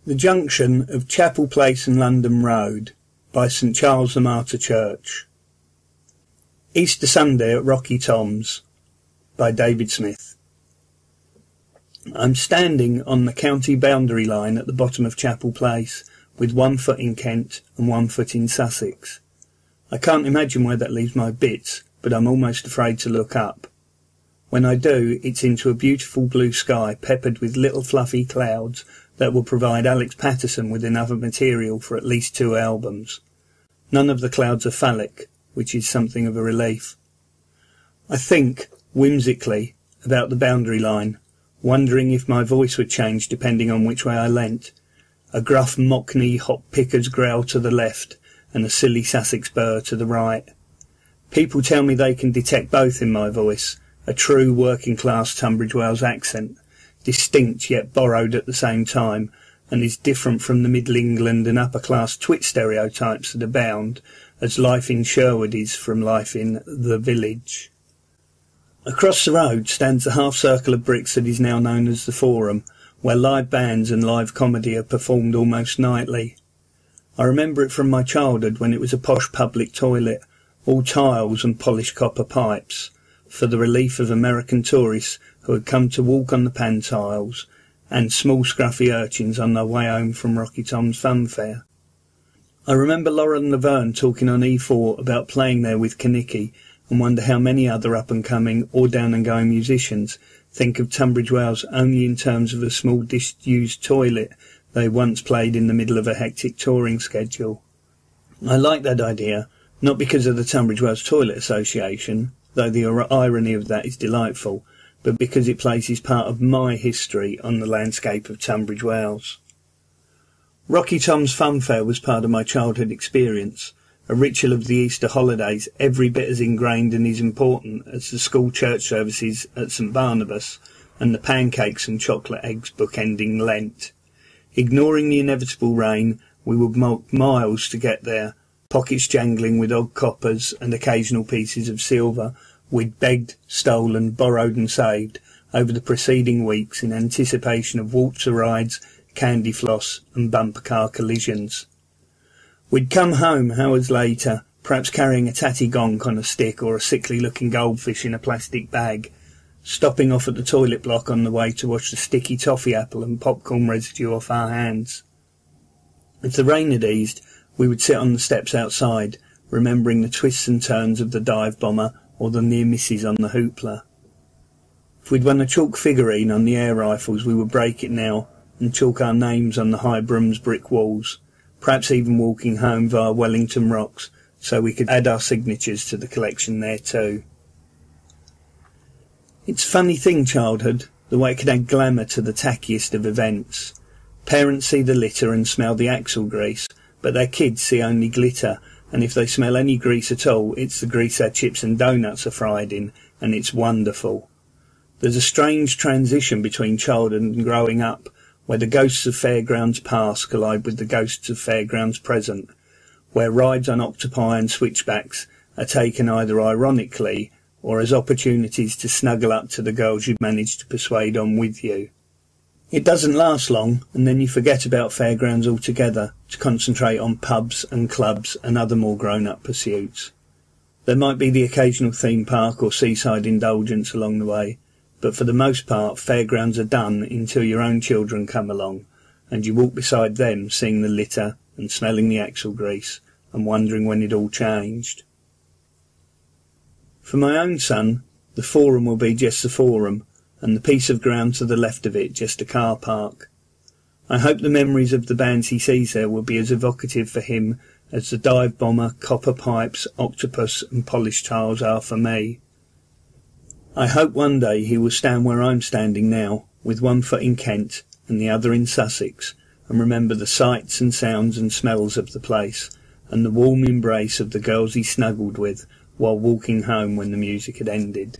The junction of Chapel Place and London Road by St Charles the Martyr Church. Easter Sunday at Rocky Tom's by David Smith. I'm standing on the county boundary line at the bottom of Chapel Place, with 1 foot in Kent and 1 foot in Sussex. I can't imagine where that leaves my bits, but I'm almost afraid to look up. When I do, it's into a beautiful blue sky peppered with little fluffy clouds that will provide Alex Patterson with enough material for at least 2 albums. None of the clouds are phallic, which is something of a relief. I think, whimsically, about the boundary line, wondering if my voice would change depending on which way I leant. A gruff Mockney hop picker's growl to the left, and a silly Sussex burr to the right. People tell me they can detect both in my voice, a true working-class Tunbridge Wells accent, distinct yet borrowed at the same time, and is different from the Middle England and upper-class twit stereotypes that abound, as life in Sherwood is from life in the village. Across the road stands the half-circle of bricks that is now known as the Forum, where live bands and live comedy are performed almost nightly. I remember it from my childhood when it was a posh public toilet, all tiles and polished copper pipes, for the relief of American tourists who had come to walk on the pan tiles, and small scruffy urchins on their way home from Rocky Tom's Fun Fair. I remember Lauren Laverne talking on E4 about playing there with Kanicki, and wonder how many other up-and-coming or down-and-going musicians think of Tunbridge Wells only in terms of a small disused toilet they once played in the middle of a hectic touring schedule. I like that idea, not because of the Tunbridge Wells Toilet Association, though the irony of that is delightful, but because it places part of my history on the landscape of Tunbridge Wells. Rocky Tom's Fun Fair was part of my childhood experience, a ritual of the Easter holidays every bit as ingrained and as important as the school church services at St Barnabas and the pancakes and chocolate eggs bookending Lent. Ignoring the inevitable rain, we would walk miles to get there, pockets jangling with odd coppers and occasional pieces of silver we'd begged, stolen, borrowed and saved over the preceding weeks in anticipation of waltzer rides, candy floss and bumper car collisions. We'd come home hours later, perhaps carrying a tatty gonk on a stick or a sickly-looking goldfish in a plastic bag, stopping off at the toilet block on the way to wash the sticky toffee apple and popcorn residue off our hands. If the rain had eased, we would sit on the steps outside, remembering the twists and turns of the dive bomber or the near misses on the hoopla. If we'd won a chalk figurine on the air rifles, we would break it now and chalk our names on the High Brooms brick walls, perhaps even walking home via Wellington Rocks so we could add our signatures to the collection there too. It's a funny thing, childhood, the way it can add glamour to the tackiest of events. Parents see the litter and smell the axle grease, but their kids see only glitter, and if they smell any grease at all, it's the grease their chips and donuts are fried in, and it's wonderful. There's a strange transition between childhood and growing up, where the ghosts of fairgrounds past collide with the ghosts of fairgrounds present, where rides on octopi and switchbacks are taken either ironically or as opportunities to snuggle up to the girls you've managed to persuade on with you. It doesn't last long, and then you forget about fairgrounds altogether to concentrate on pubs and clubs and other more grown-up pursuits. There might be the occasional theme park or seaside indulgence along the way, but for the most part fairgrounds are done until your own children come along, and you walk beside them seeing the litter and smelling the axle grease and wondering when it all changed. For my own son, the Forum will be just the Forum, and the piece of ground to the left of it just a car park. I hope the memories of the bands he sees there will be as evocative for him as the dive bomber, copper pipes, octopus and polished tiles are for me. I hope one day he will stand where I'm standing now, with 1 foot in Kent and the other in Sussex, and remember the sights and sounds and smells of the place, and the warm embrace of the girls he snuggled with while walking home when the music had ended.